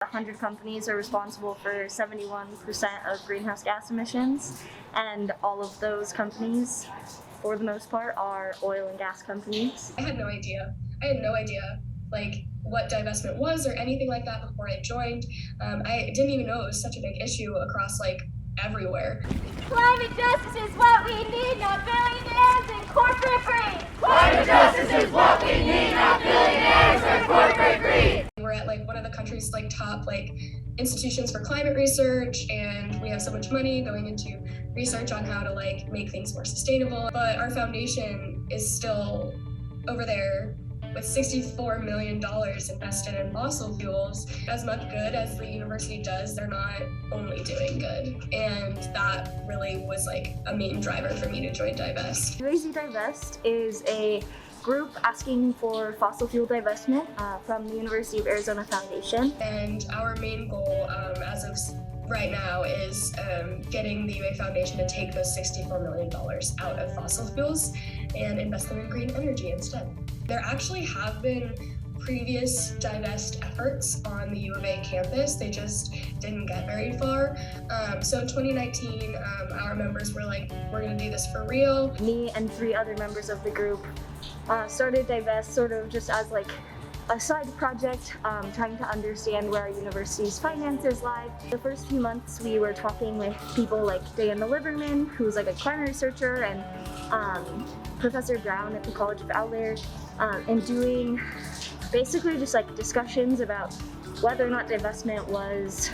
100 companies are responsible for 71% of greenhouse gas emissions, and all of those companies, for the most part, are oil and gas companies. I had no idea like what divestment was or anything like that before I joined. I didn't even know it was such a big issue across like everywhere. Climate justice is what we need, not billionaires and corporate greed. Climate justice is what we need, not billionaires or corporate greed. We're at like one of the country's like top like institutions for climate research, and we have so much money going into research on how to like make things more sustainable. But our foundation is still over there with $64 million invested in fossil fuels. As much good as the university does, they're not only doing good. And that really was like a main driver for me to join Divest. Rest Til UA Divests is a group asking for fossil fuel divestment from the University of Arizona Foundation. And our main goal as of right now is getting the UA Foundation to take those $64 million out of fossil fuels and invest them in green energy instead. There actually have been previous Divest efforts on the U of A campus. They just didn't get very far. So in 2019, our members were like, we're gonna do this for real. Me and 3 other members of the group started Divest sort of just as like a side project, trying to understand where our university's finances lie. The first few months we were talking with people like Diana Liberman, who's like a climate researcher, and Professor Brown at the College of Outlier, and doing basically just like discussions about whether or not divestment was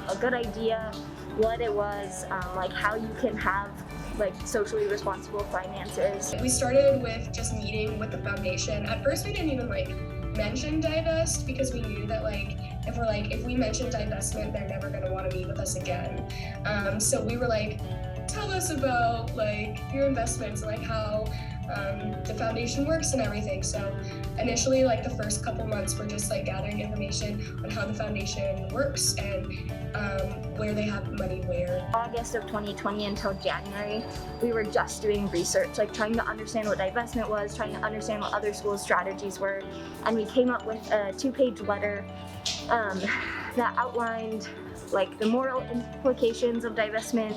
a good idea, what it was, like how you can have like socially responsible finances. We started with just meeting with the foundation. At first we didn't even like mention Divest because we knew that like if we mention divestment, they're never going to want to meet with us again. So we were like, tell us about like your investments and like how the foundation works and everything. So initially, like the first couple months, we're just like gathering information on how the foundation works and where they have money where. August of 2020 until January, we were just doing research, like trying to understand what divestment was, trying to understand what other schools' strategies were, and we came up with a 2-page letter that outlined like the moral implications of divestment,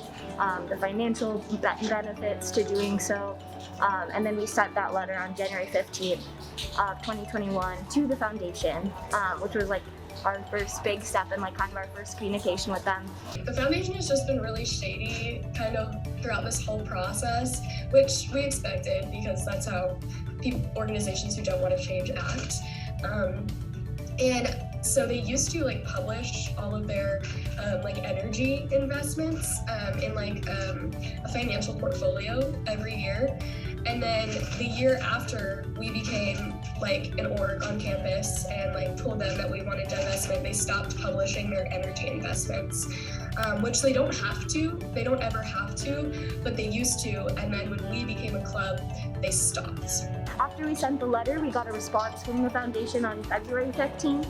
the financial benefits to doing so, and then we sent that letter on January 15th of 2021 to the foundation, which was like our first big step and like kind of our first communication with them. The foundation has just been really shady kind of throughout this whole process, which we expected because that's how organizations who don't want to change act. And so they used to like publish all of their like energy investments in like a financial portfolio every year. And then the year after we became like an org on campus and like told them that we wanted divestment, they stopped publishing their energy investments, which they don't have to. They don't ever have to, but they used to. And then when we became a club, they stopped. After we sent the letter, we got a response from the foundation on February 15th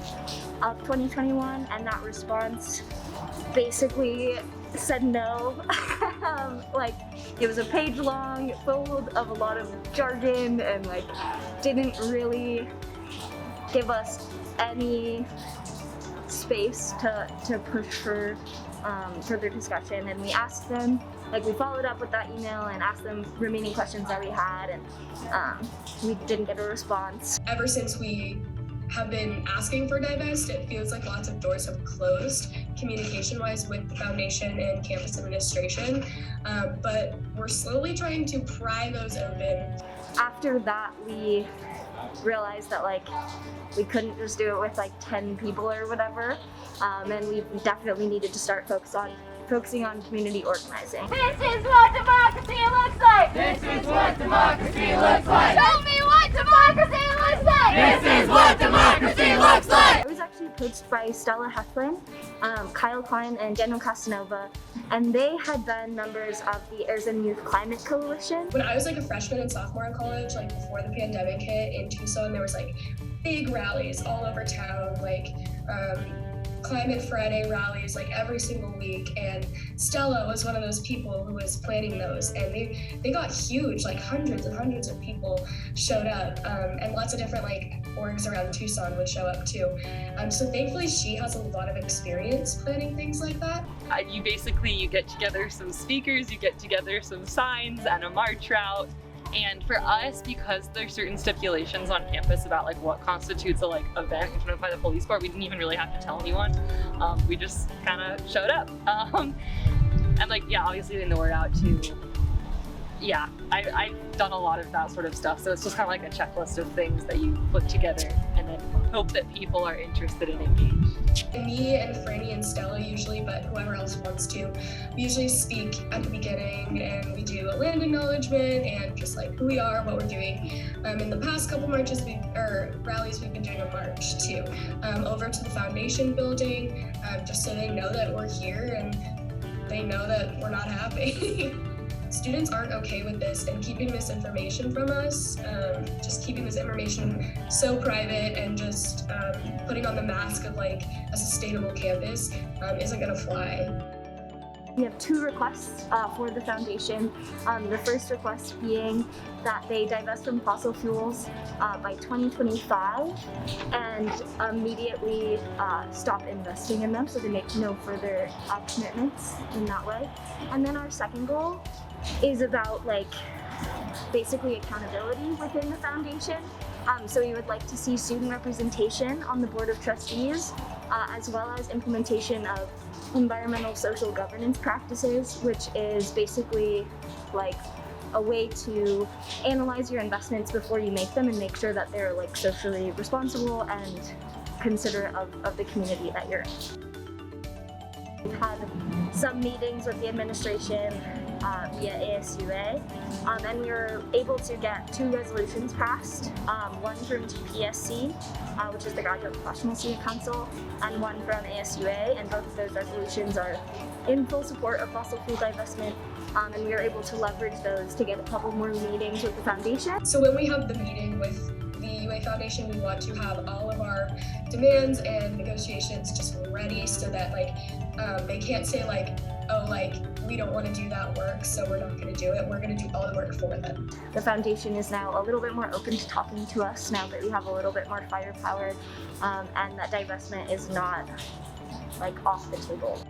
of 2021, and that response basically said no. Like it was a page long, full of a lot of jargon, and like didn't really give us any space to push for further discussion. And we asked them, like we followed up with that email and asked them remaining questions that we had, and we didn't get a response. Ever since we have been asking for Divest, it feels like lots of doors have closed communication-wise with the foundation and campus administration, but we're slowly trying to pry those open. After that, we realized that like we couldn't just do it with like 10 people or whatever, and we definitely needed to start focusing on community organizing. This is what democracy looks like! This is what democracy looks like! Show me what democracy looks like! This is what democracy looks like! It was actually coached by Stella Heflin, Kyle Klein, and Daniel Casanova, and they had been members of the Arizona Youth Climate Coalition. When I was like a freshman and sophomore in college, like before the pandemic hit in Tucson, there was like big rallies all over town, like Climate Friday rallies like every single week, and Stella was one of those people who was planning those, and they got huge, like hundreds and hundreds of people showed up, and lots of different like orgs around Tucson would show up too. So thankfully she has a lot of experience planning things like that. You get together some speakers, you get together some signs and a march route. And for us, because there's certain stipulations on campus about like what constitutes a like event implemented by the police board, we didn't even really have to tell anyone. We just kind of showed up. And like, yeah, obviously getting the word out too. Yeah, I've done a lot of that sort of stuff. So it's just kind of like a checklist of things that you put together and then hope that people are interested and engaged. Me and Franny and Stella usually, but whoever else wants to, we usually speak at the beginning and we do a land acknowledgement and just like who we are, what we're doing. In the past couple rallies, we've been doing a march too, over to the foundation building, just so they know that we're here and they know that we're not happy. Students aren't okay with this and keeping this information from us, just keeping this information so private and just putting on the mask of like a sustainable campus isn't gonna fly. We have 2 requests for the foundation. The first request being that they divest from fossil fuels by 2025 and immediately stop investing in them, so they make no further commitments in that way. And then our second goal is about like basically accountability within the foundation. So we would like to see student representation on the board of trustees, as well as implementation of environmental social governance practices, which is basically like a way to analyze your investments before you make them and make sure that they're like socially responsible and considerate of the community that you're in. We've had some meetings with the administration via ASUA, and we were able to get 2 resolutions passed, one from TPSC, which is the Graduate Professional Student Council, and one from ASUA, and both of those resolutions are in full support of fossil fuel divestment, and we were able to leverage those to get a couple more meetings with the foundation. So when we have the meeting with the UA Foundation, we want to have all of our demands and negotiations just ready so that like they can't say like, oh, like we don't want to do that work, so we're not going to do it. We're going to do all the work for them. The foundation is now a little bit more open to talking to us now that we have a little bit more firepower, and that divestment is not like off the table.